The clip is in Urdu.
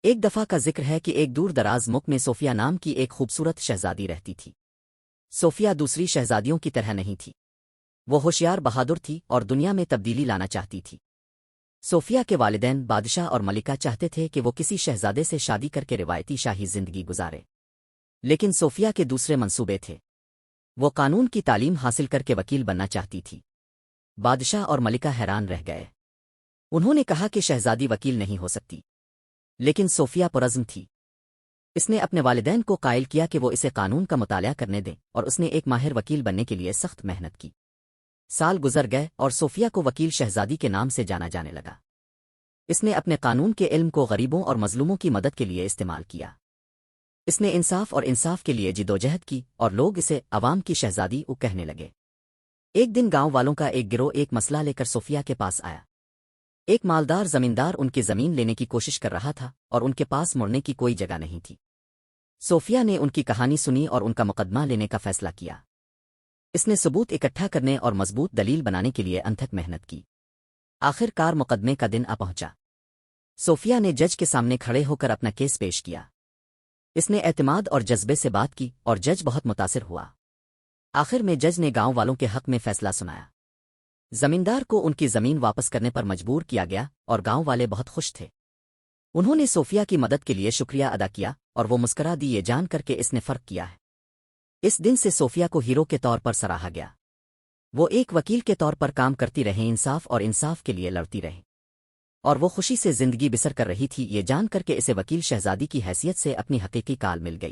ایک دفعہ کا ذکر ہے کہ ایک دور دراز ملک میں صوفیہ نام کی ایک خوبصورت شہزادی رہتی تھی۔ صوفیہ دوسری شہزادیوں کی طرح نہیں تھی۔ وہ ہوشیار بہادر تھی اور دنیا میں تبدیلی لانا چاہتی تھی۔ صوفیہ کے والدین بادشاہ اور ملکہ چاہتے تھے کہ وہ کسی شہزادے سے شادی کر کے روایتی شاہی زندگی گزارے، لیکن صوفیہ کے دوسرے منصوبے تھے۔ وہ قانون کی تعلیم حاصل کر کے وکیل بننا چاہتی تھی۔ بادشاہ اور ملکہ حیران رہ گئے۔ انہوں نے کہا کہ شہزادی وکیل نہیں ہو سکتی، لیکن صوفیہ پرعزم تھی۔ اس نے اپنے والدین کو قائل کیا کہ وہ اسے قانون کا مطالعہ کرنے دیں، اور اس نے ایک ماہر وکیل بننے کے لیے سخت محنت کی۔ سال گزر گئے اور صوفیہ کو وکیل شہزادی کے نام سے جانا جانے لگا۔ اس نے اپنے قانون کے علم کو غریبوں اور مظلوموں کی مدد کے لیے استعمال کیا۔ اس نے انصاف اور انصاف کے لیے جدوجہد کی، اور لوگ اسے عوام کی شہزادی کہنے لگے۔ ایک دن گاؤں والوں کا ایک گروہ ایک مسئلہ لے کر صوفیہ کے پاس آیا۔ ایک مالدار زمیندار ان کی زمین لینے کی کوشش کر رہا تھا، اور ان کے پاس مڑنے کی کوئی جگہ نہیں تھی۔ صوفیہ نے ان کی کہانی سنی اور ان کا مقدمہ لینے کا فیصلہ کیا۔ اس نے ثبوت اکٹھا کرنے اور مضبوط دلیل بنانے کے لیے انتھک محنت کی۔ آخر کار مقدمے کا دن آ پہنچا۔ صوفیہ نے جج کے سامنے کھڑے ہو کر اپنا کیس پیش کیا۔ اس نے اعتماد اور جذبے سے بات کی، اور جج بہت متاثر ہوا۔ آخر میں جج نے گاؤں والوں کے حق میں فیصلہ سنایا۔ زمیندار کو ان کی زمین واپس کرنے پر مجبور کیا گیا، اور گاؤں والے بہت خوش تھے۔ انہوں نے صوفیہ کی مدد کے لیے شکریہ ادا کیا، اور وہ مسکرا دی یہ جان کر کے اس نے فرق کیا ہے۔ اس دن سے صوفیہ کو ہیرو کے طور پر سراہا گیا۔ وہ ایک وکیل کے طور پر کام کرتی رہیں، انصاف اور انصاف کے لیے لڑتی رہی، اور وہ خوشی سے زندگی بسر کر رہی تھی یہ جان کر کے اسے وکیل شہزادی کی حیثیت سے اپنی حقیقی کال مل گئی۔